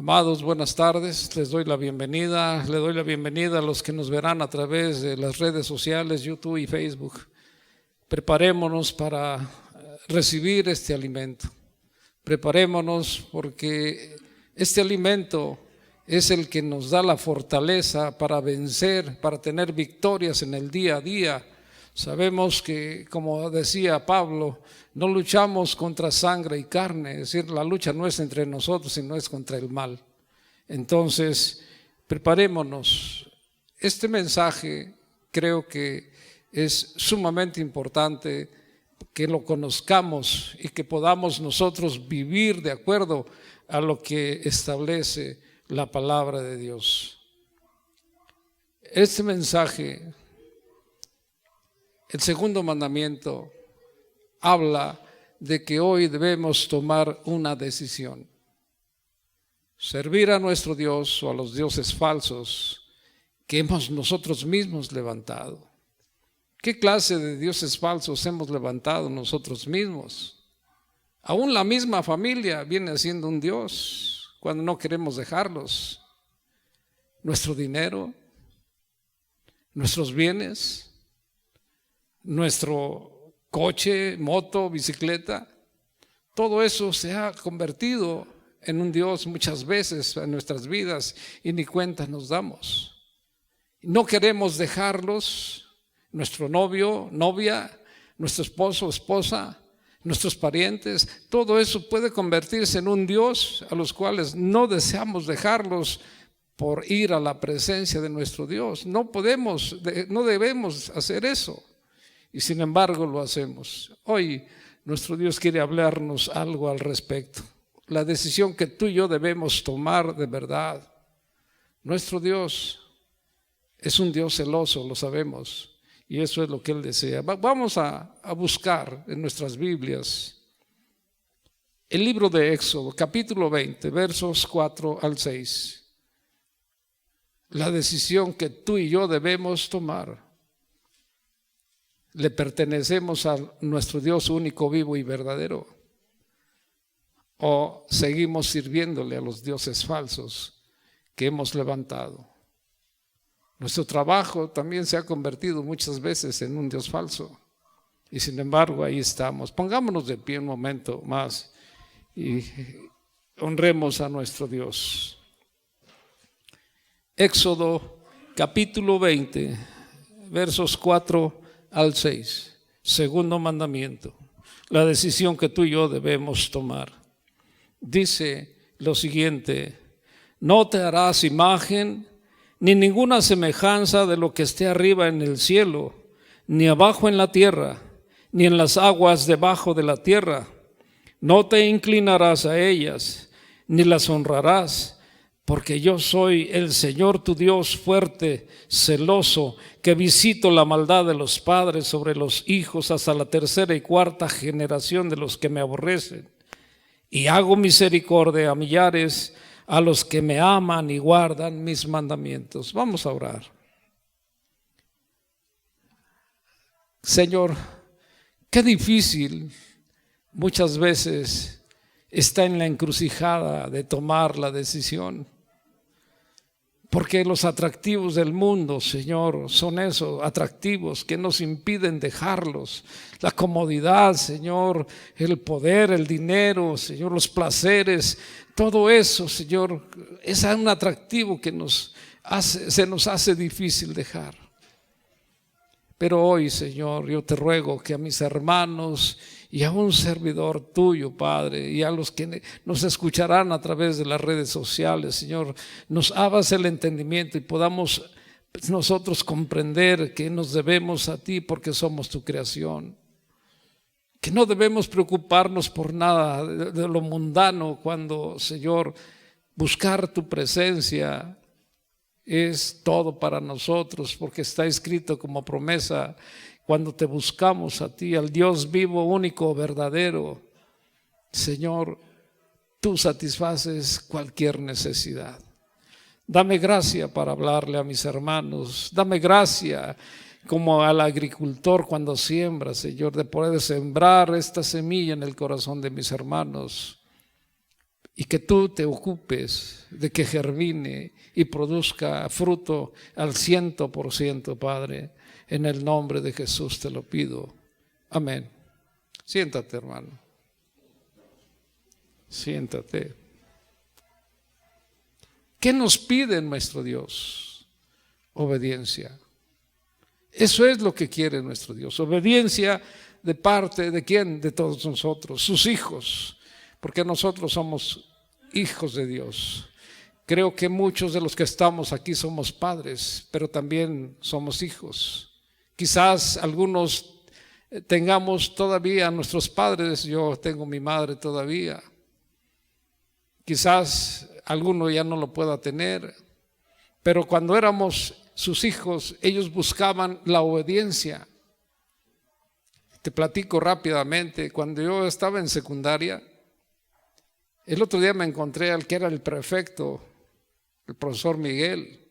Amados, buenas tardes, les doy la bienvenida, le doy la bienvenida a los que nos verán a través de las redes sociales, YouTube y Facebook. Preparémonos para recibir este alimento, preparémonos porque este alimento es el que nos da la fortaleza para vencer, para tener victorias en el día a día. Sabemos que, como decía Pablo, no luchamos contra sangre y carne, es decir, la lucha no es entre nosotros, sino es contra el mal. Entonces, preparémonos. Este mensaje creo que es sumamente importante que lo conozcamos y que podamos nosotros vivir de acuerdo a lo que establece la palabra de Dios. Este mensaje, el segundo mandamiento, habla de que hoy debemos tomar una decisión. Servir a nuestro Dios o a los dioses falsos que hemos nosotros mismos levantado. ¿Qué clase de dioses falsos hemos levantado nosotros mismos? Aún la misma familia viene siendo un dios cuando no queremos dejarlos. Nuestro dinero, nuestros bienes, nuestro coche, moto, bicicleta, todo eso se ha convertido en un dios muchas veces en nuestras vidas y ni cuenta nos damos. No queremos dejarlos, nuestro novio, novia, nuestro esposo, esposa, nuestros parientes, todo eso puede convertirse en un dios a los cuales no deseamos dejarlos por ir a la presencia de nuestro Dios. No podemos, no debemos hacer eso. Y sin embargo lo hacemos. Hoy nuestro Dios quiere hablarnos algo al respecto. La decisión que tú y yo debemos tomar de verdad. Nuestro Dios es un Dios celoso, lo sabemos. Y eso es lo que Él desea. Vamos a buscar en nuestras Biblias el libro de Éxodo, capítulo 20, versos 4 al 6. La decisión que tú y yo debemos tomar. ¿Le pertenecemos a nuestro Dios único, vivo y verdadero? ¿O seguimos sirviéndole a los dioses falsos que hemos levantado? Nuestro trabajo también se ha convertido muchas veces en un dios falso. Y sin embargo ahí estamos. Pongámonos de pie un momento más y honremos a nuestro Dios. Éxodo capítulo 20, versos 4 al 6, segundo mandamiento, la decisión que tú y yo debemos tomar. Dice lo siguiente: no te harás imagen ni ninguna semejanza de lo que esté arriba en el cielo, ni abajo en la tierra, ni en las aguas debajo de la tierra. No te inclinarás a ellas, ni las honrarás, porque yo soy el Señor tu Dios fuerte, celoso, que visito la maldad de los padres sobre los hijos hasta la tercera y cuarta generación de los que me aborrecen. Y hago misericordia a millares, a los que me aman y guardan mis mandamientos. Vamos a orar. Señor, qué difícil muchas veces está en la encrucijada de tomar la decisión. Porque los atractivos del mundo, Señor, son esos atractivos que nos impiden dejarlos. La comodidad, Señor, el poder, el dinero, Señor, los placeres, todo eso, Señor, es un atractivo que se nos hace difícil dejar. Pero hoy, Señor, yo te ruego que a mis hermanos y a un servidor tuyo, Padre, y a los que nos escucharán a través de las redes sociales, Señor, nos abras el entendimiento y podamos nosotros comprender que nos debemos a ti porque somos tu creación. Que no debemos preocuparnos por nada de lo mundano cuando, Señor, buscar tu presencia es todo para nosotros, porque está escrito como promesa: cuando te buscamos a ti, al Dios vivo, único, verdadero, Señor, tú satisfaces cualquier necesidad. Dame gracia para hablarle a mis hermanos, dame gracia como al agricultor cuando siembra, Señor, de poder sembrar esta semilla en el corazón de mis hermanos y que tú te ocupes de que germine y produzca fruto al 100%, Padre. En el nombre de Jesús te lo pido. Amén. Siéntate, hermano. Siéntate. ¿Qué nos pide nuestro Dios? Obediencia. Eso es lo que quiere nuestro Dios. Obediencia de parte de quién? De todos nosotros, sus hijos, porque nosotros somos hijos de Dios. Creo que muchos de los que estamos aquí somos padres, pero también somos hijos. Quizás algunos tengamos todavía a nuestros padres, yo tengo mi madre todavía. Quizás alguno ya no lo pueda tener, pero cuando éramos sus hijos, ellos buscaban la obediencia. Te platico rápidamente, cuando yo estaba en secundaria, el otro día me encontré al que era el prefecto, el profesor Miguel,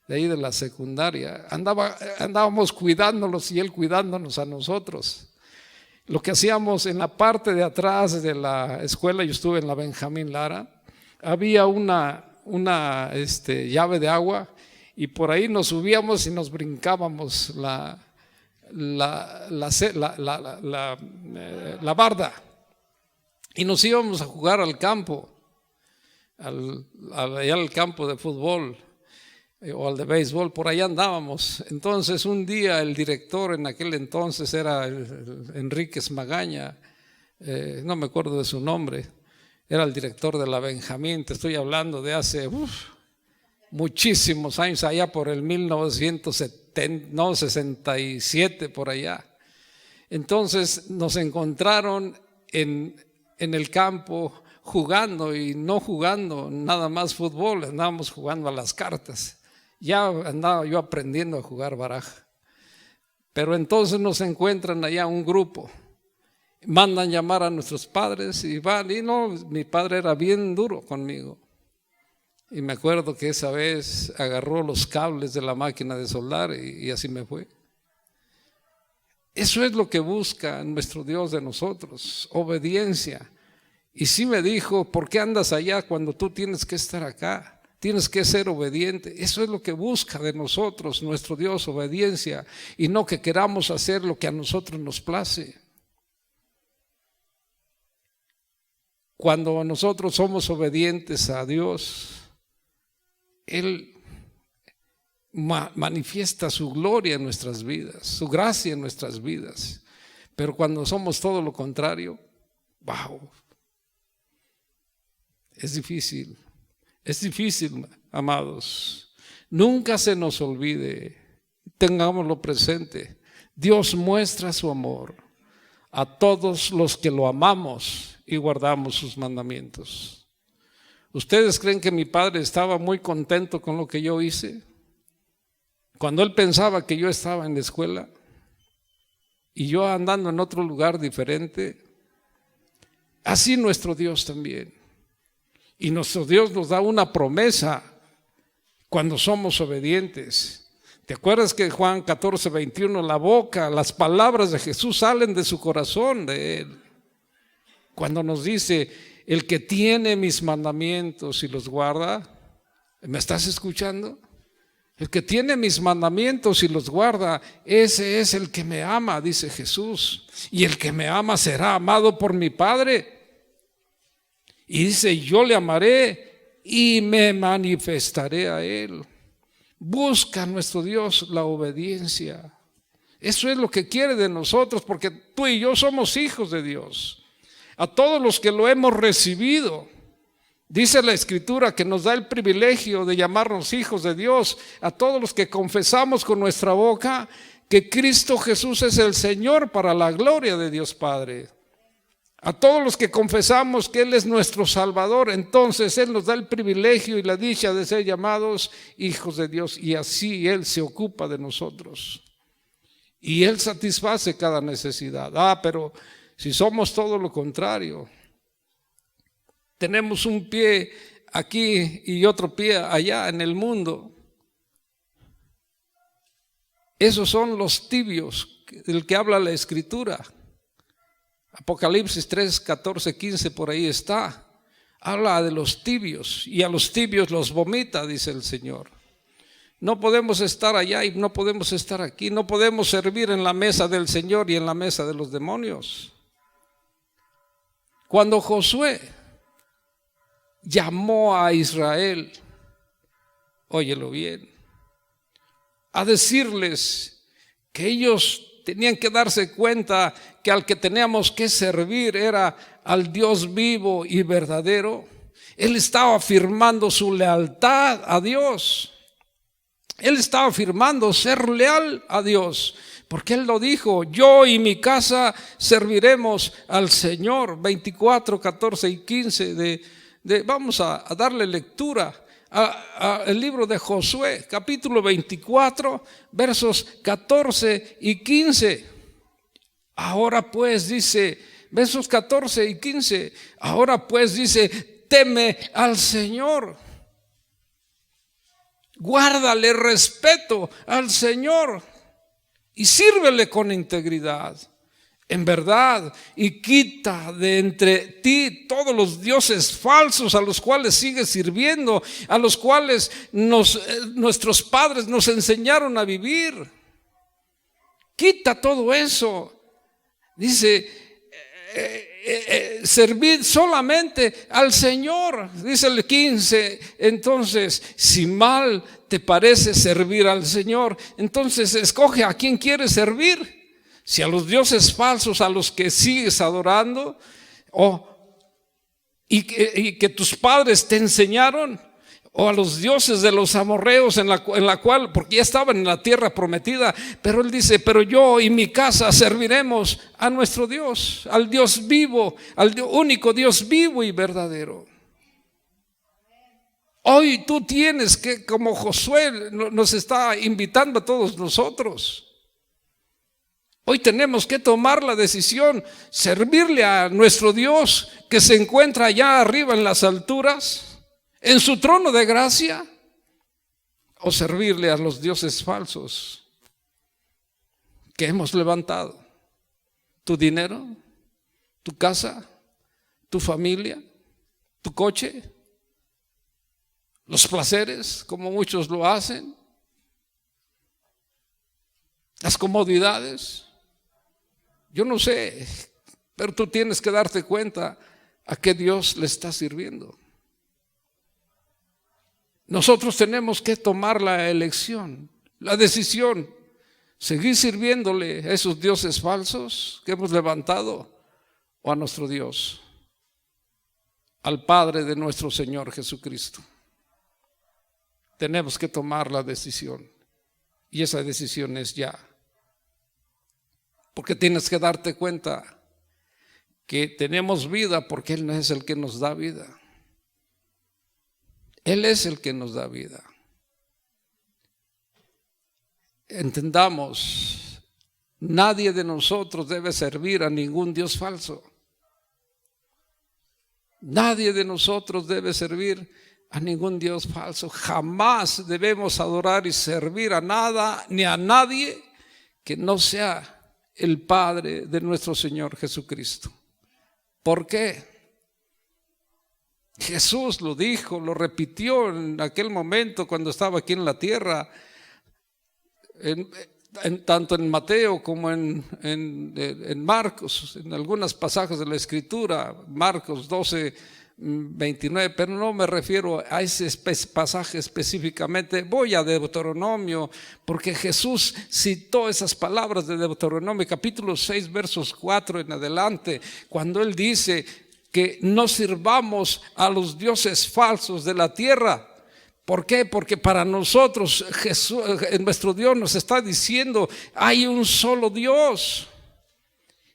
de ahí de la secundaria. Andábamos cuidándolos y él cuidándonos a nosotros. Lo que hacíamos en la parte de atrás de la escuela, yo estuve en la Benjamín Lara, había una llave de agua y por ahí nos subíamos y nos brincábamos la barda y nos íbamos a jugar al campo, allá al campo de fútbol o al de béisbol, por allá andábamos. Entonces un día el director en aquel entonces era Enríquez Magaña, no me acuerdo de su nombre, era el director de la Benjamín, te estoy hablando de hace muchísimos años, allá por el 1967, por allá. Entonces nos encontraron en el campo jugando y no jugando nada más fútbol, andábamos jugando a las cartas. Ya andaba yo aprendiendo a jugar baraja. Pero entonces nos encuentran allá un grupo, mandan llamar a nuestros padres y van, y no, mi padre era bien duro conmigo. Y me acuerdo que esa vez agarró los cables de la máquina de soldar y así me fue. Eso es lo que busca nuestro Dios de nosotros, obediencia. Y sí me dijo, ¿por qué andas allá cuando tú tienes que estar acá? Tienes que ser obediente. Eso es lo que busca de nosotros nuestro Dios, obediencia, y no que queramos hacer lo que a nosotros nos place. Cuando nosotros somos obedientes a Dios, Él manifiesta su gloria en nuestras vidas, su gracia en nuestras vidas. Pero cuando somos todo lo contrario, wow, es difícil, amados. Nunca se nos olvide, tengámoslo presente, Dios muestra su amor a todos los que lo amamos y guardamos sus mandamientos. ¿Ustedes creen que mi padre estaba muy contento con lo que yo hice? Cuando él pensaba que yo estaba en la escuela y yo andando en otro lugar diferente, así nuestro Dios también. Y nuestro Dios nos da una promesa cuando somos obedientes. ¿Te acuerdas que Juan 14:21, la boca, las palabras de Jesús salen de su corazón, de Él? Cuando nos dice, el que tiene mis mandamientos y los guarda, ¿me estás escuchando? El que tiene mis mandamientos y los guarda, ese es el que me ama, dice Jesús. Y el que me ama será amado por mi Padre. Y dice, yo le amaré y me manifestaré a Él. Busca nuestro Dios la obediencia. Eso es lo que quiere de nosotros, porque tú y yo somos hijos de Dios. A todos los que lo hemos recibido, dice la Escritura que nos da el privilegio de llamarnos hijos de Dios. A todos los que confesamos con nuestra boca que Cristo Jesús es el Señor para la gloria de Dios Padre. A todos los que confesamos que Él es nuestro Salvador, entonces Él nos da el privilegio y la dicha de ser llamados hijos de Dios, y así Él se ocupa de nosotros y Él satisface cada necesidad. Pero si somos todo lo contrario, tenemos un pie aquí y otro pie allá en el mundo, esos son los tibios del que habla la Escritura. Apocalipsis 3, 14, 15, por ahí está. Habla de los tibios, y a los tibios los vomita, dice el Señor. No podemos estar allá y no podemos estar aquí. No podemos servir en la mesa del Señor y en la mesa de los demonios. Cuando Josué llamó a Israel, óyelo bien, a decirles que ellos tenían que darse cuenta que al que teníamos que servir era al Dios vivo y verdadero. Él estaba afirmando su lealtad a Dios. Él estaba afirmando ser leal a Dios, porque Él lo dijo: yo y mi casa serviremos al Señor. 24, 14 y 15 vamos a darle lectura al libro de Josué, capítulo 24, versos 14 y 15. Ahora pues dice, versos 14 y 15, ahora pues dice: teme al Señor, guárdale respeto al Señor y sírvele con integridad, en verdad, y quita de entre ti todos los dioses falsos a los cuales sigues sirviendo, a los cuales nuestros padres nos enseñaron a vivir. Quita todo eso. Dice: servid solamente al Señor. Dice el 15: entonces, si mal te parece servir al Señor, entonces escoge a quién quieres servir. Si a los dioses falsos a los que sigues adorando, y que tus padres te enseñaron, o a los dioses de los amorreos en la cual, porque ya estaban en la tierra prometida. Pero Él dice: pero yo y mi casa serviremos a nuestro Dios, al Dios vivo, al único Dios vivo y verdadero. Hoy tú tienes que, como Josué nos está invitando a todos nosotros, hoy tenemos que tomar la decisión: servirle a nuestro Dios que se encuentra allá arriba en las alturas, en su trono de gracia, o servirle a los dioses falsos que hemos levantado. Tu dinero, tu casa, tu familia, tu coche, los placeres, como muchos lo hacen, las comodidades. Yo no sé, pero tú tienes que darte cuenta a qué Dios le está sirviendo. Nosotros tenemos que tomar la elección, la decisión: seguir sirviéndole a esos dioses falsos que hemos levantado, o a nuestro Dios, al Padre de nuestro Señor Jesucristo. Tenemos que tomar la decisión, y esa decisión es ya. Porque tienes que darte cuenta que tenemos vida porque Él no es el que nos da vida. Él es el que nos da vida. Entendamos, nadie de nosotros debe servir a ningún Dios falso. Nadie de nosotros debe servir a ningún Dios falso. Jamás debemos adorar y servir a nada ni a nadie que no sea el Padre de nuestro Señor Jesucristo. ¿Por qué? Jesús lo dijo, lo repitió en aquel momento cuando estaba aquí en la tierra, tanto en Mateo como en Marcos, en algunos pasajes de la Escritura, Marcos 12, 29, pero no me refiero a ese pasaje específicamente. Voy a Deuteronomio, porque Jesús citó esas palabras de Deuteronomio, capítulo 6, versos 4 en adelante, cuando Él dice que no sirvamos a los dioses falsos de la tierra. ¿Por qué? Porque para nosotros Jesús, nuestro Dios, nos está diciendo: hay un solo Dios.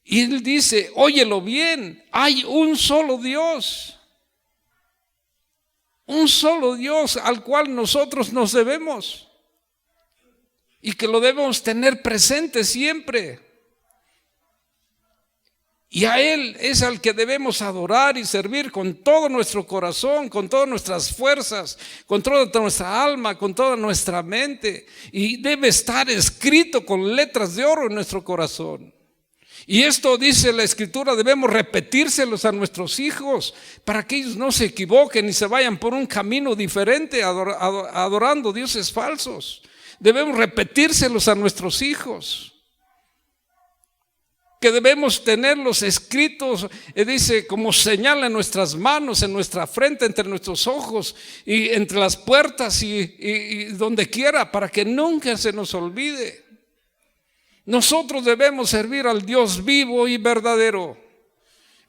Y Él dice: óyelo bien, hay un solo Dios. Un solo Dios al cual nosotros nos debemos, y que lo debemos tener presente siempre. Y a Él es al que debemos adorar y servir con todo nuestro corazón, con todas nuestras fuerzas, con toda nuestra alma, con toda nuestra mente. Y debe estar escrito con letras de oro en nuestro corazón. Y esto dice la Escritura, debemos repetírselos a nuestros hijos para que ellos no se equivoquen y se vayan por un camino diferente adorando dioses falsos. Debemos repetírselos a nuestros hijos, que debemos tenerlos escritos, dice, como señal en nuestras manos, en nuestra frente, entre nuestros ojos y entre las puertas y donde quiera, para que nunca se nos olvide. Nosotros debemos servir al Dios vivo y verdadero,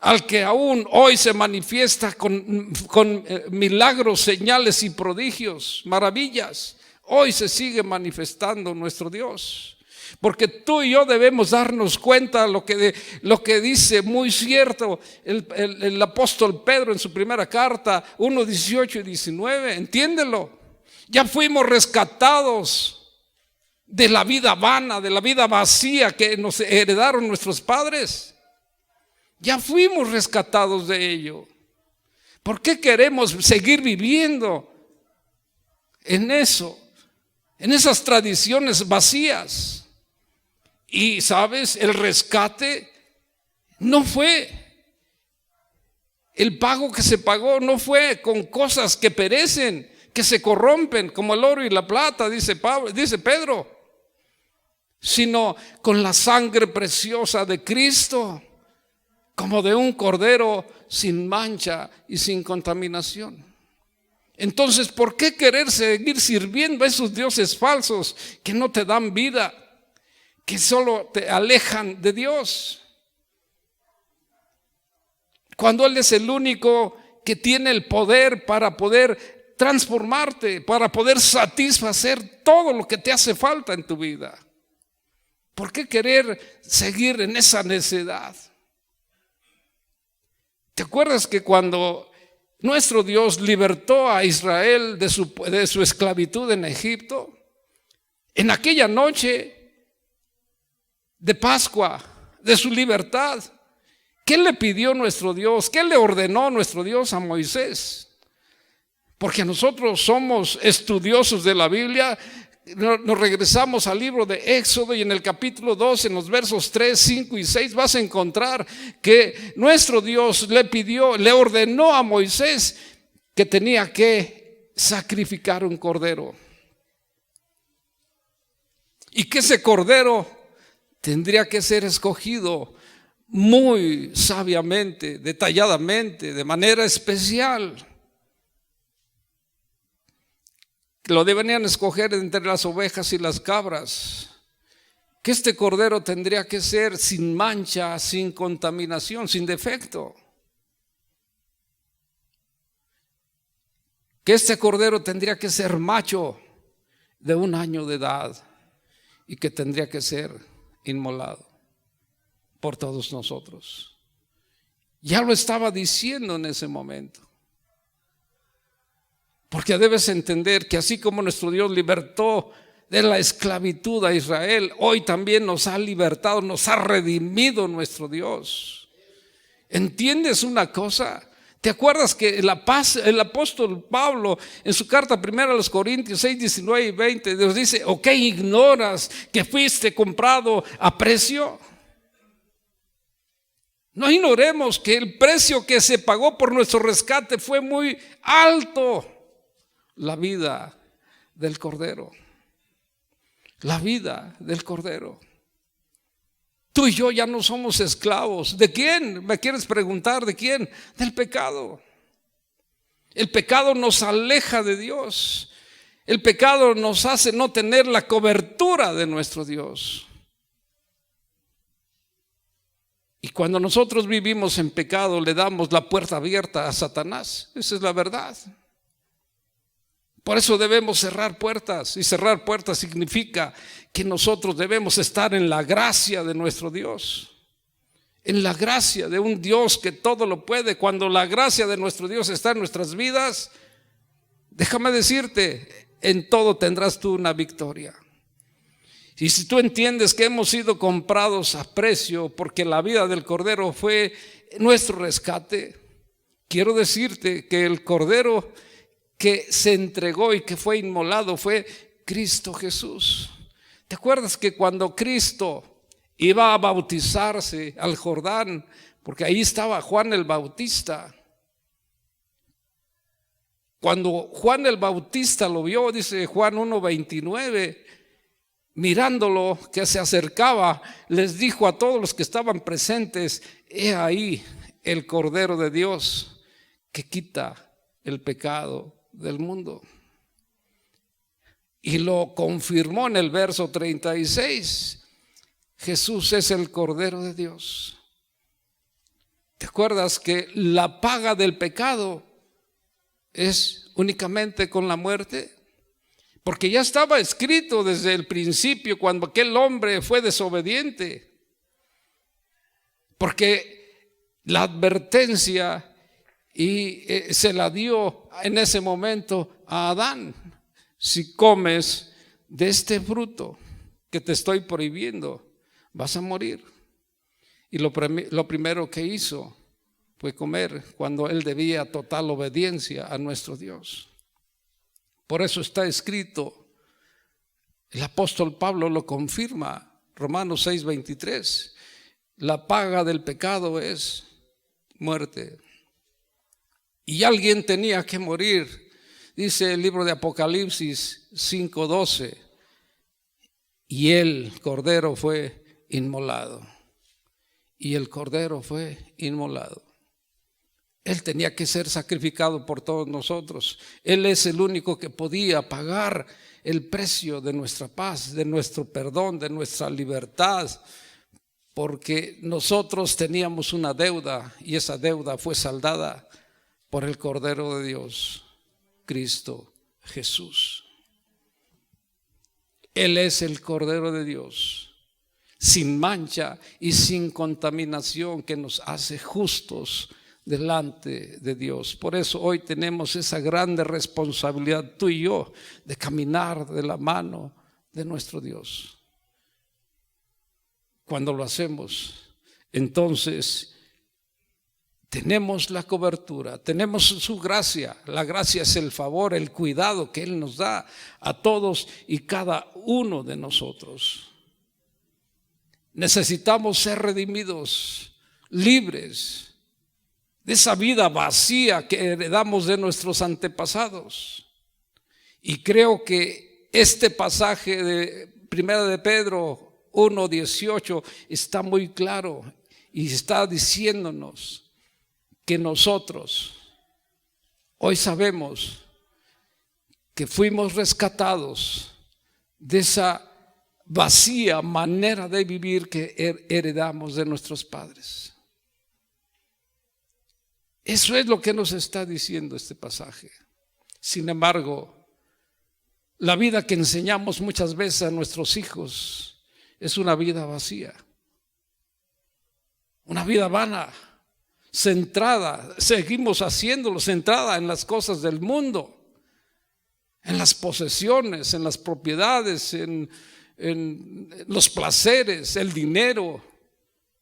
al que aún hoy se manifiesta con milagros, señales y prodigios, maravillas. Hoy se sigue manifestando nuestro Dios, porque tú y yo debemos darnos cuenta lo que dice muy cierto el apóstol Pedro en su primera carta 1:18 y 19. Entiéndelo, ya fuimos rescatados de la vida vana, de la vida vacía que nos heredaron nuestros padres. Ya fuimos rescatados de ello. ¿Por qué queremos seguir viviendo en eso, en esas tradiciones vacías? Y sabes, el rescate no fue, el pago que se pagó no fue con cosas que perecen, que se corrompen, como el oro y la plata, dice Pedro, sino con la sangre preciosa de Cristo, como de un cordero sin mancha y sin contaminación. Entonces, ¿por qué querer seguir sirviendo a esos dioses falsos que no te dan vida, que solo te alejan de Dios, cuando Él es el único que tiene el poder para poder transformarte, para poder satisfacer todo lo que te hace falta en tu vida? ¿Por qué querer seguir en esa necedad? ¿Te acuerdas que cuando nuestro Dios libertó a Israel de su esclavitud en Egipto, en aquella noche de Pascua, de su libertad, qué le pidió nuestro Dios? ¿Qué le ordenó nuestro Dios a Moisés? Porque nosotros somos estudiosos de la Biblia. Nos regresamos al libro de Éxodo y en el capítulo 2, en los versos 3, 5 y 6 vas a encontrar que nuestro Dios le ordenó a Moisés que tenía que sacrificar un cordero, y que ese cordero tendría que ser escogido muy sabiamente, detalladamente, de manera especial. Lo deberían escoger entre las ovejas y las cabras. Que este cordero tendría que ser sin mancha, sin contaminación, sin defecto. Que este cordero tendría que ser macho, de 1 año de edad, y que tendría que ser inmolado por todos nosotros. Ya lo estaba diciendo en ese momento. Porque debes entender que así como nuestro Dios libertó de la esclavitud a Israel, hoy también nos ha libertado, nos ha redimido nuestro Dios. ¿Entiendes una cosa? ¿Te acuerdas que el apóstol Pablo en su carta primera a los Corintios 6, 19 y 20 nos dice: ¿o qué ignoras que fuiste comprado a precio? No ignoremos que el precio que se pagó por nuestro rescate fue muy alto. La vida del Cordero. La vida del Cordero. Tú y yo ya no somos esclavos. ¿De quién? ¿Me quieres preguntar? ¿De quién? Del pecado. El pecado nos aleja de Dios. El pecado nos hace no tener la cobertura de nuestro Dios. Y cuando nosotros vivimos en pecado, le damos la puerta abierta a Satanás. Esa es la verdad. Por eso debemos cerrar puertas, y cerrar puertas significa que nosotros debemos estar en la gracia de nuestro Dios, en la gracia de un Dios que todo lo puede. Cuando la gracia de nuestro Dios está en nuestras vidas, déjame decirte, en todo tendrás tú una victoria. Y si tú entiendes que hemos sido comprados a precio porque la vida del Cordero fue nuestro rescate, quiero decirte que el Cordero que se entregó y que fue inmolado fue Cristo Jesús. ¿Te acuerdas que cuando Cristo iba a bautizarse al Jordán, porque ahí estaba Juan el Bautista. Cuando Juan el Bautista lo vio, dice Juan 1:29, mirándolo que se acercaba, les dijo a todos los que estaban presentes: he ahí el Cordero de Dios que quita el pecado del mundo. Y lo confirmó en el verso 36. Jesús es el Cordero de Dios. ¿Te acuerdas que la paga del pecado es únicamente con la muerte? Porque ya estaba escrito desde el principio, cuando aquel hombre fue desobediente. Porque la advertencia se la dio en ese momento a Adán: si comes de este fruto que te estoy prohibiendo, vas a morir. Y lo primero que hizo fue comer, cuando él debía total obediencia a nuestro Dios. Por eso está escrito, el apóstol Pablo lo confirma, Romanos 6:23, la paga del pecado es muerte. Y alguien tenía que morir. Dice el libro de Apocalipsis 5:12, y el Cordero fue inmolado. Y el Cordero fue inmolado. Él tenía que ser sacrificado por todos nosotros. Él es el único que podía pagar el precio de nuestra paz, de nuestro perdón, de nuestra libertad, porque nosotros teníamos una deuda y esa deuda fue saldada por el Cordero de Dios, Cristo Jesús. Él es el Cordero de Dios, sin mancha y sin contaminación, que nos hace justos delante de Dios. Por eso hoy tenemos esa grande responsabilidad, tú y yo, de caminar de la mano de nuestro Dios. Cuando lo hacemos, entonces tenemos la cobertura, tenemos su gracia. La gracia es el favor, el cuidado que Él nos da a todos y cada uno de nosotros. Necesitamos ser redimidos, libres de esa vida vacía que heredamos de nuestros antepasados. Y creo que este pasaje de Primera de Pedro 1:18 está muy claro y está diciéndonos que nosotros hoy sabemos que fuimos rescatados de esa vacía manera de vivir que heredamos de nuestros padres. Eso es lo que nos está diciendo este pasaje. Sin embargo, la vida que enseñamos muchas veces a nuestros hijos es una vida vacía, una vida vana, centrada, seguimos haciéndolo, centrada en las cosas del mundo, en las posesiones, en las propiedades, en los placeres, el dinero,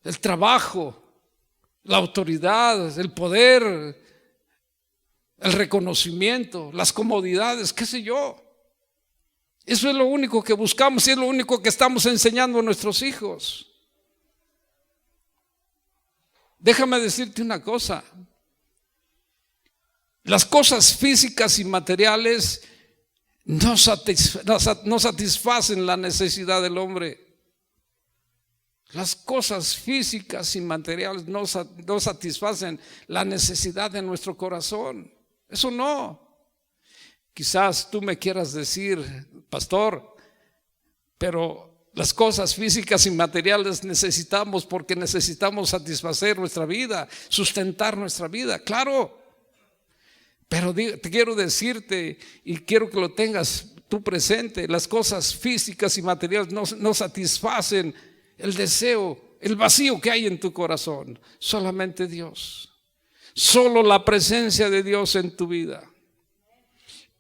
el trabajo, la autoridad, el poder, el reconocimiento, las comodidades, qué sé yo. Eso es lo único que buscamos y es lo único que estamos enseñando a nuestros hijos. Déjame decirte una cosa: las cosas físicas y materiales no satisfacen la necesidad del hombre. Las cosas físicas y materiales no satisfacen la necesidad de nuestro corazón. Eso no. Quizás tú me quieras decir, pastor, pero las cosas físicas y materiales necesitamos porque necesitamos satisfacer nuestra vida, sustentar nuestra vida. Claro, pero te quiero decirte y quiero que lo tengas tú presente: las cosas físicas y materiales no satisfacen el deseo, el vacío que hay en tu corazón. Solamente Dios, solo la presencia de Dios en tu vida.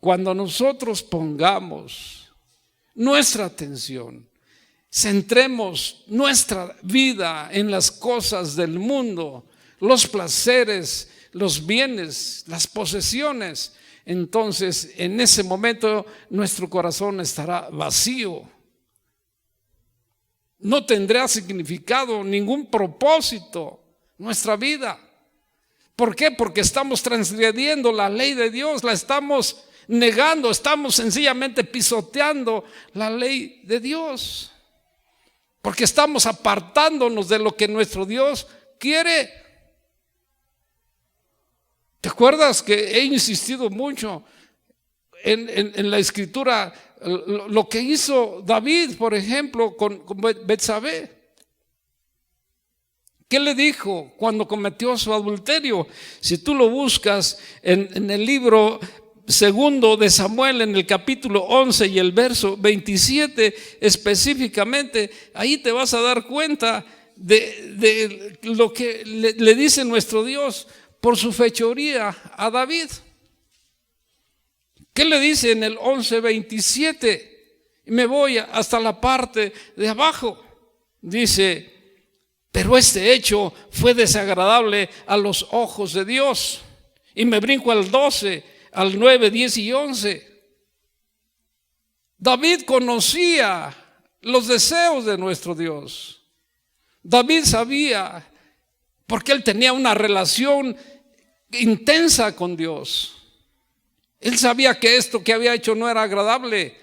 Cuando nosotros pongamos nuestra atención, centremos nuestra vida en las cosas del mundo, los placeres, los bienes, las posesiones, entonces en ese momento nuestro corazón estará vacío. no tendrá significado, ningún propósito nuestra vida. ¿Por qué? Porque estamos transgrediendo la ley de Dios, la estamos negando, estamos sencillamente pisoteando la ley de Dios. Porque estamos apartándonos de lo que nuestro Dios quiere. ¿Te acuerdas que he insistido mucho en la escritura lo que hizo David, por ejemplo, con Betsabé? ¿Qué le dijo cuando cometió su adulterio? Si tú lo buscas en el libro segundo de Samuel, en el capítulo 11 y el verso 27 específicamente, ahí te vas a dar cuenta de lo que le dice nuestro Dios por su fechoría a David. ¿Qué le dice en el 11:27? Y me voy hasta la parte de abajo. Dice: pero este hecho fue desagradable a los ojos de Dios. Y me brinco al 12, al 9, 10 y 11. David conocía los deseos de nuestro Dios. David sabía, porque él tenía una relación intensa con Dios. Él sabía que esto que había hecho no era agradable,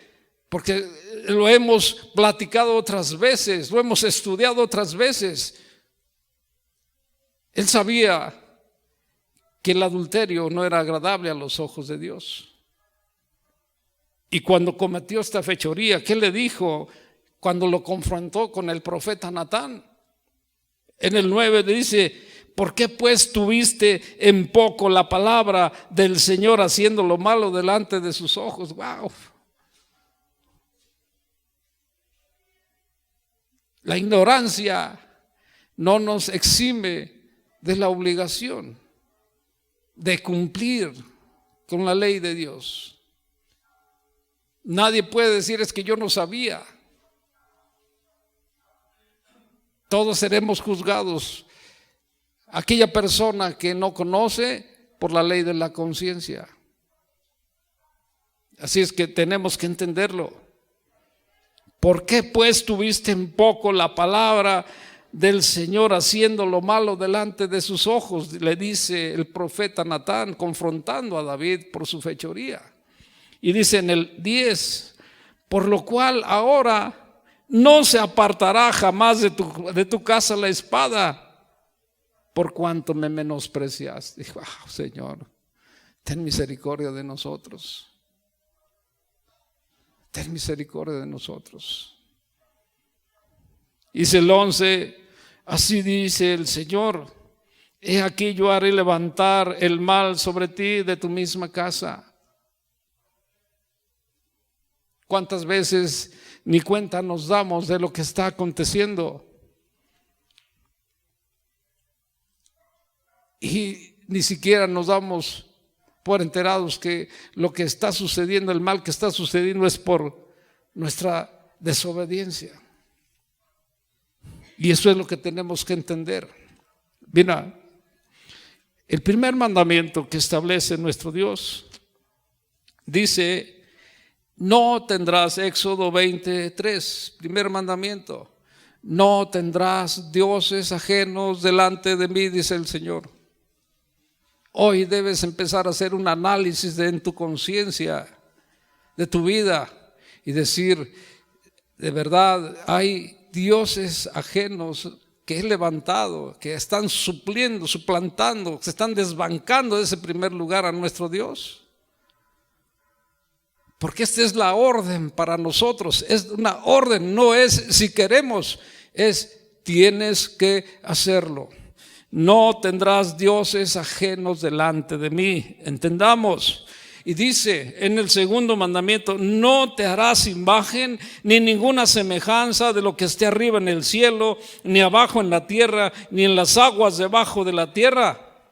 porque lo hemos platicado otras veces, lo hemos estudiado otras veces. Él sabía que el adulterio no era agradable a los ojos de Dios. Y cuando cometió esta fechoría, ¿qué le dijo cuando lo confrontó con el profeta Natán? En el 9 le dice: ¿por qué pues tuviste en poco la palabra del Señor, haciendo lo malo delante de sus ojos? ¡Wow! La ignorancia no nos exime de la obligación de cumplir con la ley de Dios. Nadie puede decir: es que yo no sabía. Todos seremos juzgados. Aquella persona que no conoce, por la ley de la conciencia. Así es que tenemos que entenderlo. ¿Por qué pues tuviste en poco la palabra del Señor, haciendo lo malo delante de sus ojos? Le dice el profeta Natán, confrontando a David por su fechoría. Y dice en el 10: por lo cual ahora no se apartará jamás de tu casa la espada, por cuanto me menospreciaste. Dijo: Señor, ten misericordia de nosotros. Ten misericordia de nosotros. Dice el 11: así dice el Señor: he aquí yo haré levantar el mal sobre ti de tu misma casa. ¿Cuántas veces ni cuenta nos damos de lo que está aconteciendo? Y ni siquiera nos damos por enterados que lo que está sucediendo, el mal que está sucediendo, es por nuestra desobediencia. Y eso es lo que tenemos que entender. Mira, el primer mandamiento que establece nuestro Dios dice: no tendrás, Éxodo 23, primer mandamiento: no tendrás dioses ajenos delante de mí, dice el Señor. Hoy debes empezar a hacer un análisis en tu conciencia, de tu vida, y decir: de verdad hay dioses ajenos que he levantado, que están suplantando, se están desbancando de ese primer lugar a nuestro Dios. Porque esta es la orden para nosotros, es una orden, no es si queremos, es tienes que hacerlo. No tendrás dioses ajenos delante de mí, entendamos. Y dice en el segundo mandamiento: no te harás imagen ni ninguna semejanza de lo que esté arriba en el cielo, ni abajo en la tierra, ni en las aguas debajo de la tierra,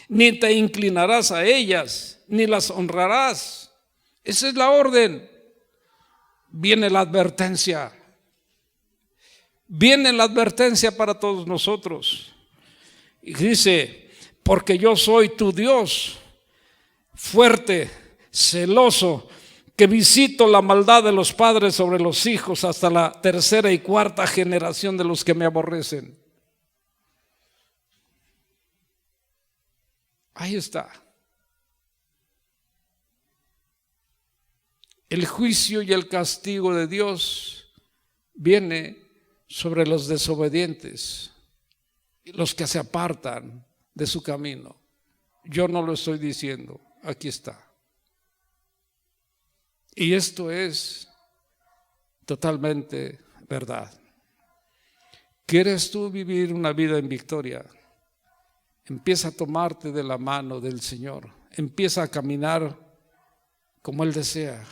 ni te inclinarás a ellas, ni las honrarás. Esa es la orden. Viene la advertencia. Viene la advertencia para todos nosotros. Y dice: porque yo soy tu Dios, fuerte, celoso, que visito la maldad de los padres sobre los hijos hasta la tercera y cuarta generación de los que me aborrecen. Ahí está. El juicio y el castigo de Dios viene sobre los desobedientes, los que se apartan de su camino. Yo no lo estoy diciendo, aquí está. Y esto es totalmente verdad. ¿Quieres tú vivir una vida en victoria? Empieza a tomarte de la mano del Señor. Empieza a caminar como Él desea.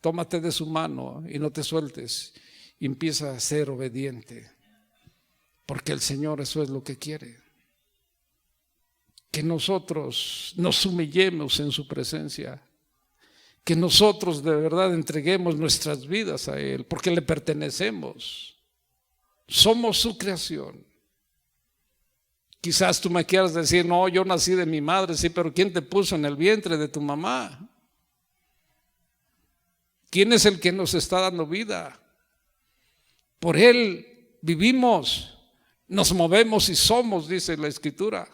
Tómate de su mano y no te sueltes. Y empieza a ser obediente. Porque el Señor eso es lo que quiere. Que nosotros nos humillemos en su presencia. Que nosotros de verdad entreguemos nuestras vidas a Él, porque le pertenecemos. Somos su creación. Quizás tú me quieras decir, no, yo nací de mi madre, sí, pero ¿quién te puso en el vientre de tu mamá? ¿Quién es el que nos está dando vida? Por Él vivimos, nos movemos y somos, dice la Escritura.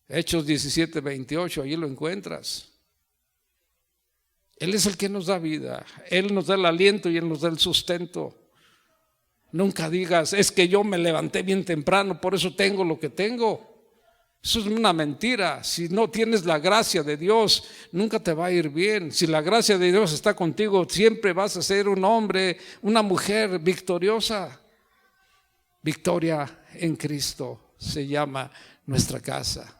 Hechos 17:28, allí lo encuentras. Él es el que nos da vida, Él nos da el aliento y Él nos da el sustento. Nunca digas, es que yo me levanté bien temprano, por eso tengo lo que tengo. Eso es una mentira. Si no tienes la gracia de Dios, nunca te va a ir bien. Si la gracia de Dios está contigo, siempre vas a ser un hombre, una mujer victoriosa. Victoria en Cristo se llama nuestra casa.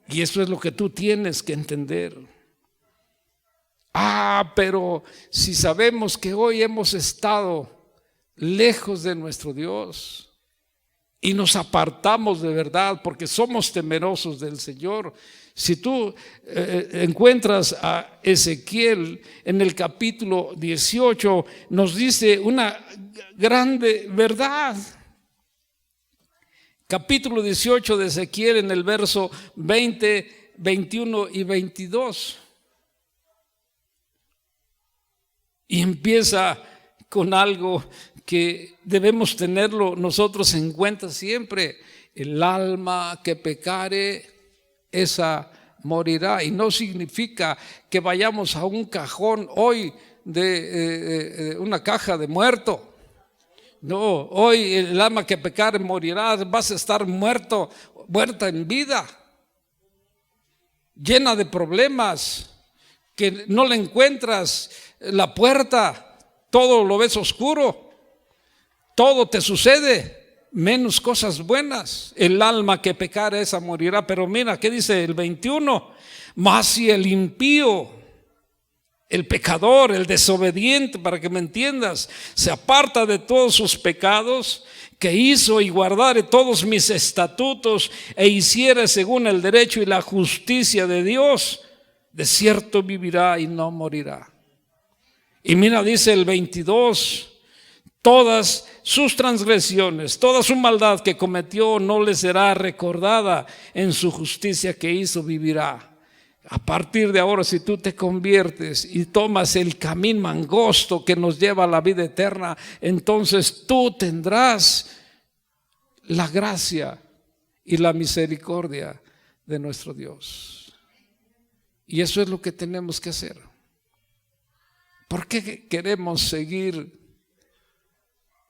Y eso es lo que tú tienes que entender. Pero si sabemos que hoy hemos estado lejos de nuestro Dios y nos apartamos de verdad porque somos temerosos del Señor. Si tú encuentras a Ezequiel en el capítulo 18, nos dice una grande verdad. Capítulo 18 de Ezequiel en el verso 20, 21 y 22. Y empieza con algo que debemos tenerlo nosotros en cuenta siempre. El alma que pecare, esa morirá. Y no significa que vayamos a un cajón hoy de una caja de muerto. No, hoy el alma que pecare morirá. Vas a estar muerta en vida, llena de problemas, que no le encuentras la puerta, todo lo ves oscuro, todo te sucede, menos cosas buenas. El alma que pecare, esa morirá. Pero mira, ¿qué dice el 21? Mas si el impío, el pecador, el desobediente, para que me entiendas, se aparta de todos sus pecados que hizo y guardare todos mis estatutos e hiciere según el derecho y la justicia de Dios, de cierto vivirá y no morirá. Y mira, dice el 22, todas sus transgresiones, toda su maldad que cometió no le será recordada, en su justicia que hizo vivirá. A partir de ahora, si tú te conviertes y tomas el camino angosto que nos lleva a la vida eterna, entonces tú tendrás la gracia y la misericordia de nuestro Dios. Y eso es lo que tenemos que hacer. ¿Por qué queremos seguir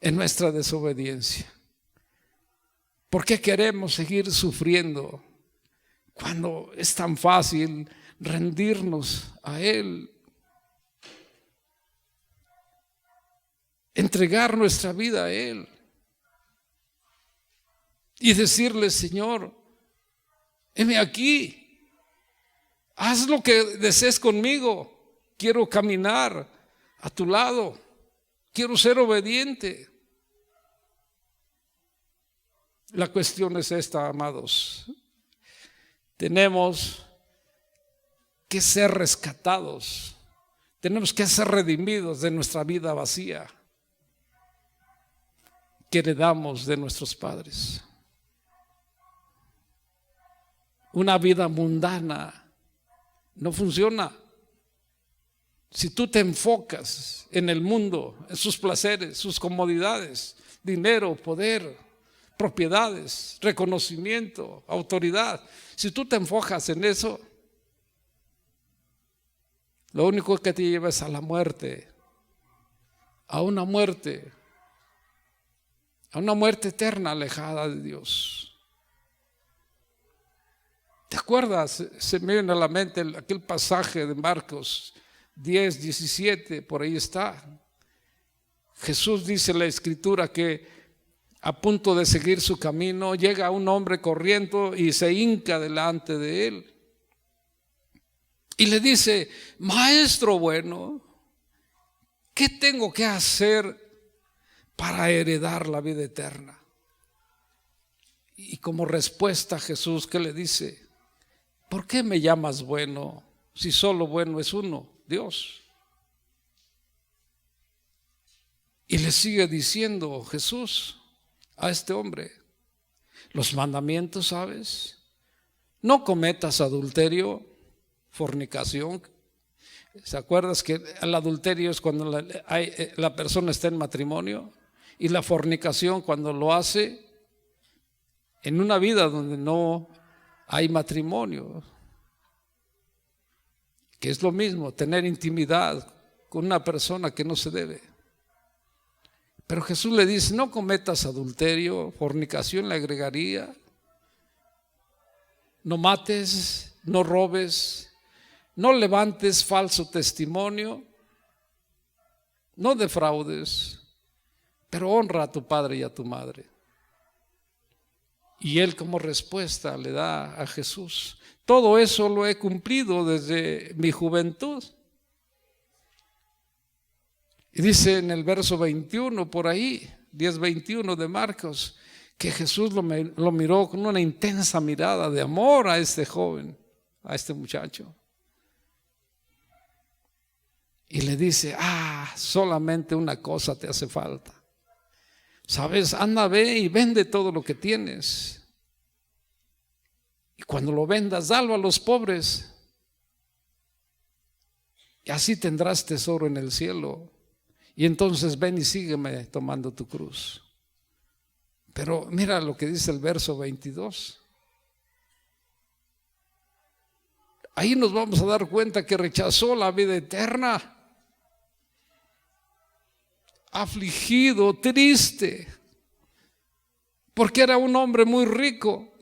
en nuestra desobediencia? ¿Por qué queremos seguir sufriendo cuando es tan fácil rendirnos a Él? Entregar nuestra vida a Él y decirle: Señor, heme aquí, haz lo que desees conmigo. Quiero caminar a tu lado, quiero ser obediente. La cuestión es esta, amados. Tenemos que ser rescatados, tenemos que ser redimidos de nuestra vida vacía que heredamos de nuestros padres. Una vida mundana no funciona. Si tú te enfocas en el mundo, en sus placeres, sus comodidades, dinero, poder, propiedades, reconocimiento, autoridad, si tú te enfocas en eso, lo único que te lleva es a la muerte, a una muerte eterna alejada de Dios. ¿Te acuerdas? Se me viene a la mente aquel pasaje de Marcos 10, 17, por ahí está. Jesús dice en la Escritura que a punto de seguir su camino, llega un hombre corriendo y se hinca delante de él. Y le dice: maestro bueno, ¿qué tengo que hacer para heredar la vida eterna? Y como respuesta Jesús, ¿qué le dice? ¿Por qué me llamas bueno si solo bueno es uno, Dios? Y le sigue diciendo Jesús a este hombre: los mandamientos, ¿sabes? No cometas adulterio, fornicación. ¿Se acuerdas que el adulterio es cuando la persona está en matrimonio? Y la fornicación cuando lo hace en una vida donde no hay matrimonio, que es lo mismo, tener intimidad con una persona que no se debe. Pero Jesús le dice: no cometas adulterio, fornicación le agregaría, no mates, no robes, no levantes falso testimonio, no defraudes, pero honra a tu padre y a tu madre. Y él como respuesta le da a Jesús: todo eso lo he cumplido desde mi juventud. Y dice en el verso 21 por ahí, 10:21 de Marcos, que Jesús lo miró con una intensa mirada de amor a este joven, a este muchacho. Y le dice: solamente una cosa te hace falta. ¿Sabes? Anda, ve y vende todo lo que tienes. Y cuando lo vendas, dalo a los pobres. Y así tendrás tesoro en el cielo. Y entonces ven y sígueme tomando tu cruz. Pero mira lo que dice el verso 22. Ahí nos vamos a dar cuenta que rechazó la vida eterna. Afligido, triste, porque era un hombre muy rico.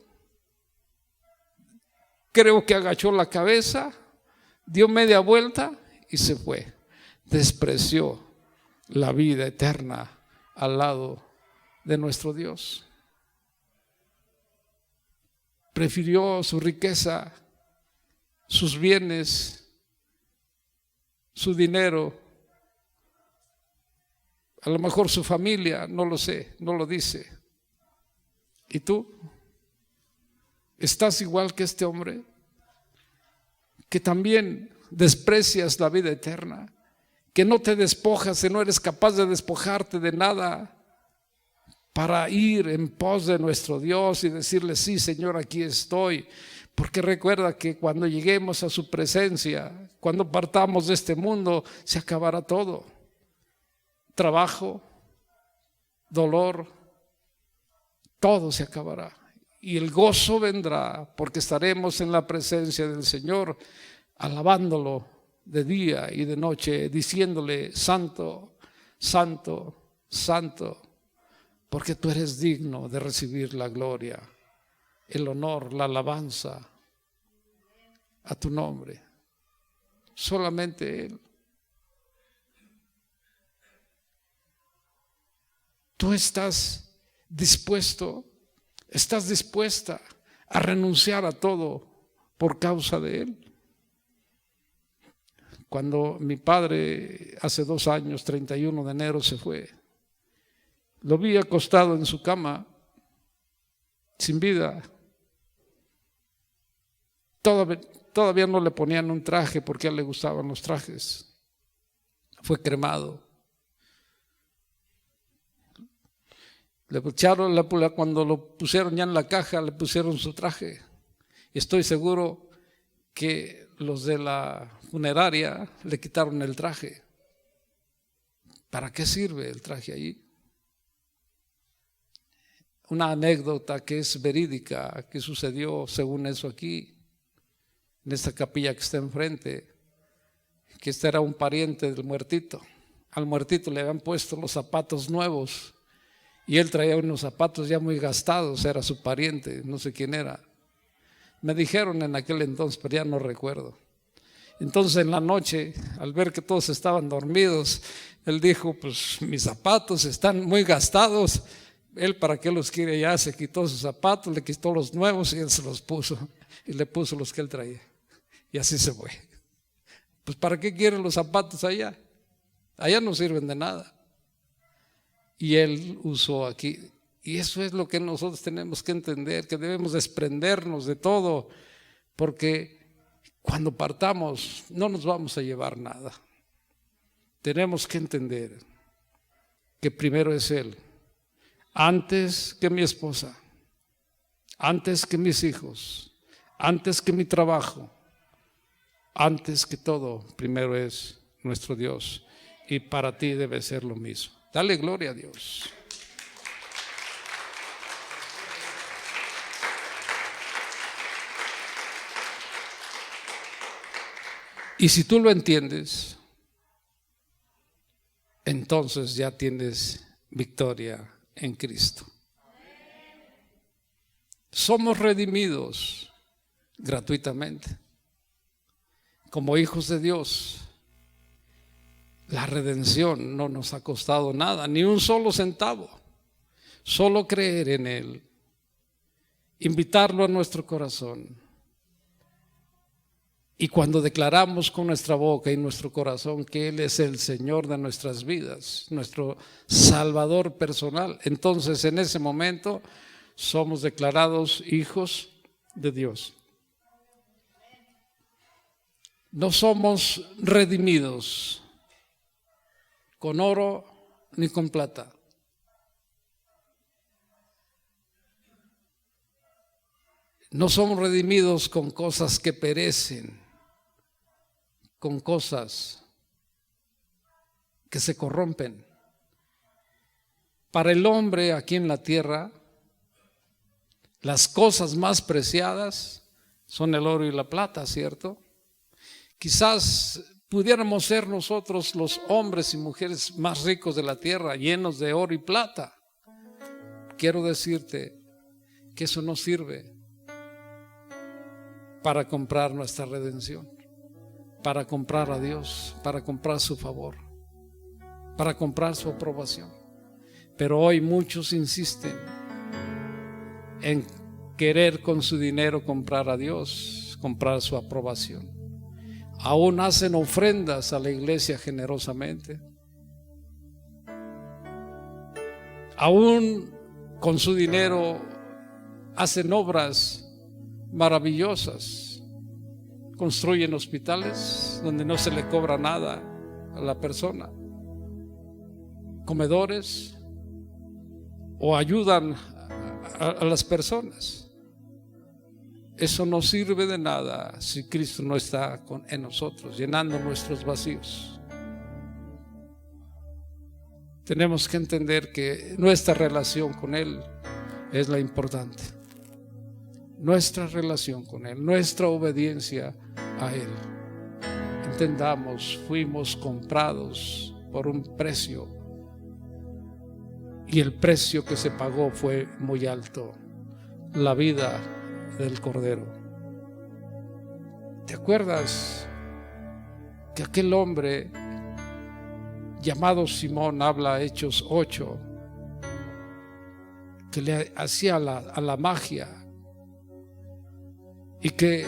Creo que agachó la cabeza, dio media vuelta y se fue. Despreció la vida eterna al lado de nuestro Dios. Prefirió su riqueza, sus bienes, su dinero, a lo mejor su familia, no lo sé, no lo dice. ¿Y tú? ¿Estás igual que este hombre? Que también desprecias la vida eterna, que no te despojas, que no eres capaz de despojarte de nada para ir en pos de nuestro Dios y decirle: sí, Señor, aquí estoy. Porque recuerda que cuando lleguemos a su presencia, cuando partamos de este mundo, se acabará todo. Trabajo, dolor, todo se acabará. Y el gozo vendrá porque estaremos en la presencia del Señor, alabándolo de día y de noche, diciéndole: santo, santo, santo, porque tú eres digno de recibir la gloria, el honor, la alabanza a tu nombre. Solamente Él. Tú estás dispuesto, estás dispuesta a renunciar a todo por causa de Él. Cuando mi padre hace 2 años, 31 de enero, se fue, lo vi acostado en su cama, sin vida. Todavía no le ponían un traje porque a él le gustaban los trajes. Fue cremado. Cuando lo pusieron ya en la caja, le pusieron su traje. Y estoy seguro que los de la funeraria le quitaron el traje. ¿Para qué sirve el traje ahí? Una anécdota que es verídica, que sucedió según eso aquí, en esta capilla que está enfrente, que este era un pariente del muertito. Al muertito le habían puesto los zapatos nuevos y él traía unos zapatos ya muy gastados, era su pariente, no sé quién era. Me dijeron en aquel entonces, pero ya no recuerdo. Entonces en la noche, al ver que todos estaban dormidos, él dijo, pues mis zapatos están muy gastados. Él para qué los quiere, ya se quitó sus zapatos, le quitó los nuevos y él se los puso y le puso los que él traía. Y así se fue. Pues ¿para qué quieren los zapatos allá? Allá no sirven de nada. Y él usó aquí. Y eso es lo que nosotros tenemos que entender, que debemos desprendernos de todo, porque cuando partamos no nos vamos a llevar nada. Tenemos que entender que primero es Él, antes que mi esposa, antes que mis hijos, antes que mi trabajo, antes que todo, primero es nuestro Dios. Y para ti debe ser lo mismo. Dale gloria a Dios. Y si tú lo entiendes, entonces ya tienes victoria en Cristo. Somos redimidos gratuitamente como hijos de Dios. La redención no nos ha costado nada, ni un solo centavo. Solo creer en Él, invitarlo a nuestro corazón. Y cuando declaramos con nuestra boca y nuestro corazón que Él es el Señor de nuestras vidas, nuestro Salvador personal, entonces en ese momento somos declarados hijos de Dios. No somos redimidos con oro ni con plata. No somos redimidos con cosas que perecen, con cosas que se corrompen. Para el hombre aquí en la tierra, las cosas más preciadas son el oro y la plata, ¿cierto? Quizás pudiéramos ser nosotros los hombres y mujeres más ricos de la tierra, llenos de oro y plata. Quiero decirte que eso no sirve para comprar nuestra redención, para comprar a Dios, para comprar su favor, para comprar su aprobación. Pero hoy muchos insisten en querer con su dinero comprar a Dios, comprar su aprobación. Aún hacen ofrendas a la iglesia generosamente. Aún con su dinero hacen obras maravillosas. Construyen hospitales donde no se le cobra nada a la persona, comedores, o ayudan a las personas. Eso no sirve de nada si Cristo no está en nosotros, llenando nuestros vacíos. Tenemos que entender que nuestra relación con Él es la importante. Nuestra relación con Él, nuestra obediencia a Él. Entendamos, fuimos comprados por un precio, y el precio que se pagó fue muy alto: la vida del Cordero. ¿Te acuerdas que aquel hombre llamado Simón, habla Hechos 8, que le hacía a la magia, y que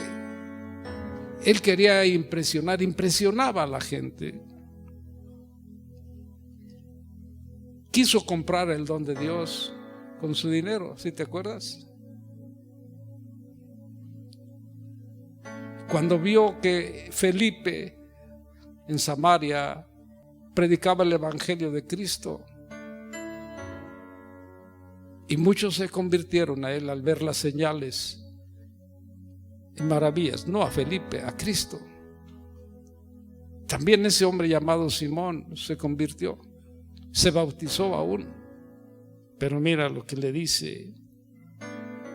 él quería impresionaba a la gente? Quiso comprar el don de Dios con su dinero, ¿sí te acuerdas? Cuando vio que Felipe en Samaria predicaba el evangelio de Cristo, y muchos se convirtieron a él al ver las señales y maravillas, no a Felipe, a Cristo. También ese hombre llamado Simón se convirtió, se bautizó aún. Pero mira lo que le dice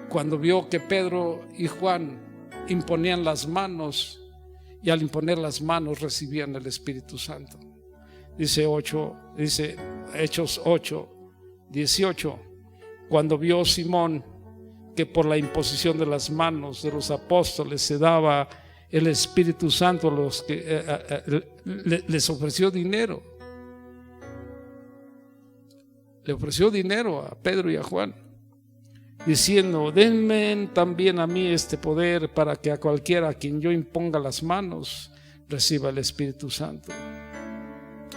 cuando vio que Pedro y Juan imponían las manos, y al imponer las manos recibían el Espíritu Santo. Dice Hechos 8:18, cuando vio Simón que por la imposición de las manos de los apóstoles se daba el Espíritu Santo a los que les ofreció dinero. Le ofreció dinero a Pedro y a Juan, diciendo: denme también a mí este poder, para que a cualquiera a quien yo imponga las manos reciba el Espíritu Santo.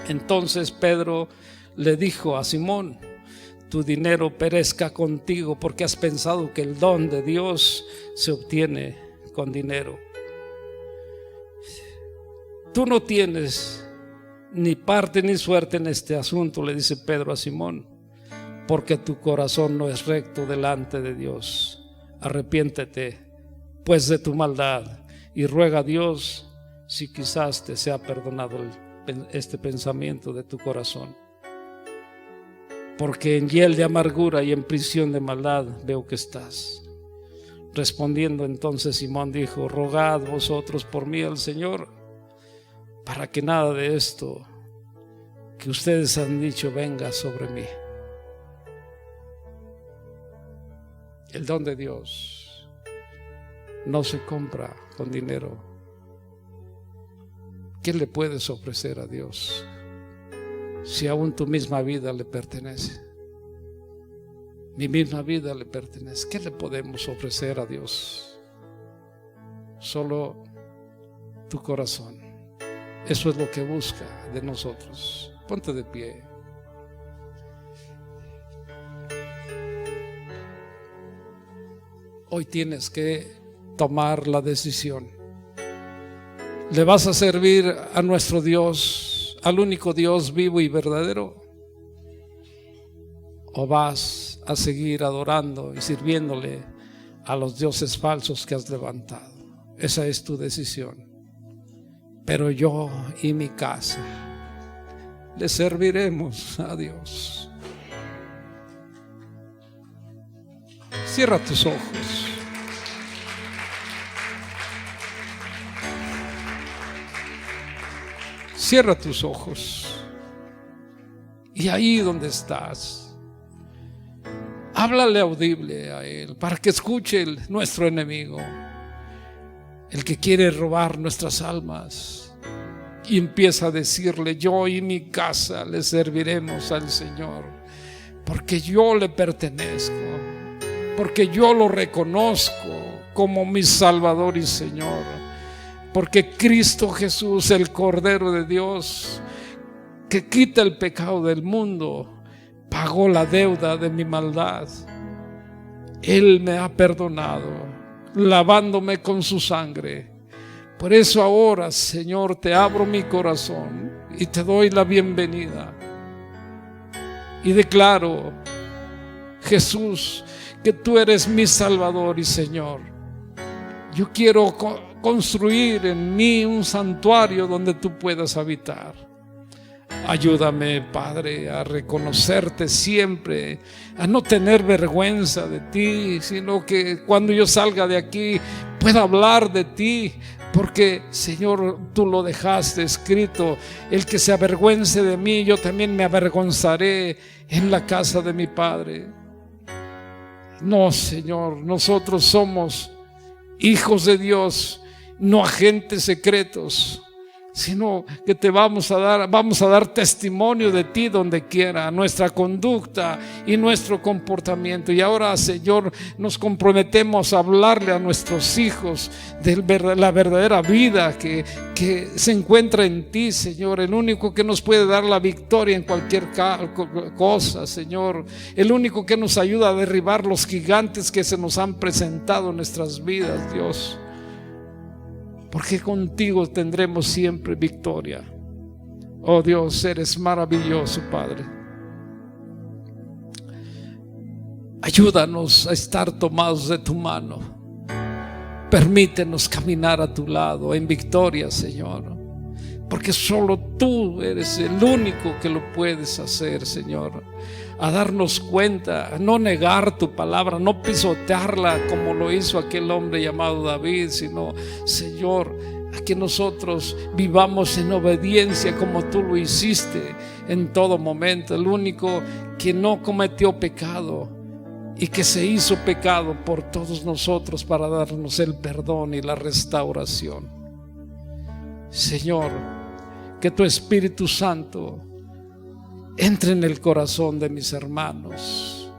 Entonces Pedro le dijo a Simón: tu dinero perezca contigo, porque has pensado que el don de Dios se obtiene con dinero. Tú no tienes ni parte ni suerte en este asunto, le dice Pedro a Simón, porque tu corazón no es recto delante de Dios. Arrepiéntete pues de tu maldad y ruega a Dios si quizás te sea perdonado este pensamiento de tu corazón. Porque en hiel de amargura y en prisión de maldad veo que estás. Respondiendo entonces Simón dijo: rogad vosotros por mí al Señor, para que nada de esto que ustedes han dicho venga sobre mí. El don de Dios no se compra con dinero. ¿Qué le puedes ofrecer a Dios si aún tu misma vida le pertenece? Mi misma vida le pertenece. ¿Qué le podemos ofrecer a Dios? Solo tu corazón. Eso es lo que busca de nosotros. Ponte de pie. Hoy tienes que tomar la decisión. ¿Le vas a servir a nuestro Dios, al único Dios vivo y verdadero? ¿O vas a seguir adorando y sirviéndole a los dioses falsos que has levantado? Esa es tu decisión. Pero yo y mi casa le serviremos a Dios. Cierra tus ojos. Cierra tus ojos. Y ahí donde estás, háblale audible a Él para que escuche nuestro enemigo, el que quiere robar nuestras almas, y empieza a decirle: yo y mi casa le serviremos al Señor, porque yo le pertenezco, porque yo lo reconozco como mi Salvador y Señor, porque Cristo Jesús, el Cordero de Dios, que quita el pecado del mundo, pagó la deuda de mi maldad. Él me ha perdonado, lavándome con su sangre. Por eso ahora, Señor, te abro mi corazón y te doy la bienvenida. Y declaro, Jesús, que tú eres mi Salvador y Señor. Yo quiero construir en mí un santuario donde tú puedas habitar. Ayúdame, Padre, a reconocerte siempre, a no tener vergüenza de ti, sino que cuando yo salga de aquí pueda hablar de ti, porque, Señor, tú lo dejaste escrito: el que se avergüence de mí, yo también me avergonzaré en la casa de mi Padre. No, Señor, nosotros somos hijos de Dios, no agentes secretos, sino que te vamos a dar testimonio de ti donde quiera, nuestra conducta y nuestro comportamiento. Y ahora, Señor, nos comprometemos a hablarle a nuestros hijos de la verdadera vida que se encuentra en ti, Señor, el único que nos puede dar la victoria en cualquier cosa, Señor, el único que nos ayuda a derribar los gigantes que se nos han presentado en nuestras vidas, Dios. Porque contigo tendremos siempre victoria. Oh Dios, eres maravilloso, Padre. Ayúdanos a estar tomados de tu mano. Permítenos caminar a tu lado en victoria, Señor. porque solo tú eres el único que lo puedes hacer, Señor. A darnos cuenta, a no negar tu palabra, no pisotearla como lo hizo aquel hombre llamado David, sino, Señor, a que nosotros vivamos en obediencia como tú lo hiciste en todo momento. El único que no cometió pecado y que se hizo pecado por todos nosotros para darnos el perdón y la restauración. Señor, que tu Espíritu Santo entre en el corazón de mis hermanos.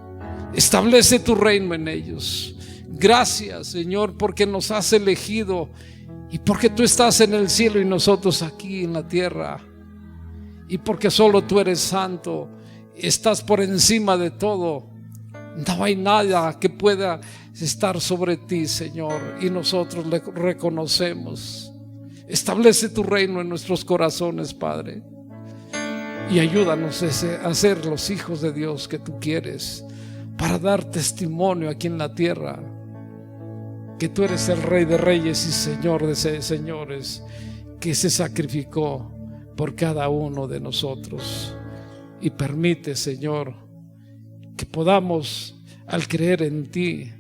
Establece tu reino en ellos. Gracias, Señor, porque nos has elegido y porque tú estás en el cielo y nosotros aquí en la tierra, y porque solo tú eres santo, estás por encima de todo. No hay nada que pueda estar sobre ti, Señor, y nosotros le reconocemos. Establece tu reino en nuestros corazones, Padre, y ayúdanos a ser los hijos de Dios que tú quieres, para dar testimonio aquí en la tierra que tú eres el Rey de Reyes y Señor de señores, que se sacrificó por cada uno de nosotros. Y permite, Señor, que podamos, al creer en ti,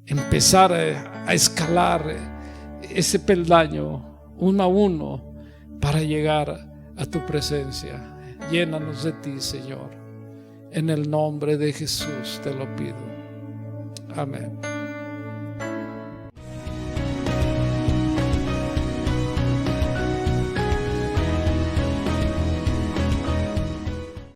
empezar a escalar ese peldaño uno a uno para llegar a tu presencia. Llénanos de ti, Señor. En el nombre de Jesús te lo pido. Amén.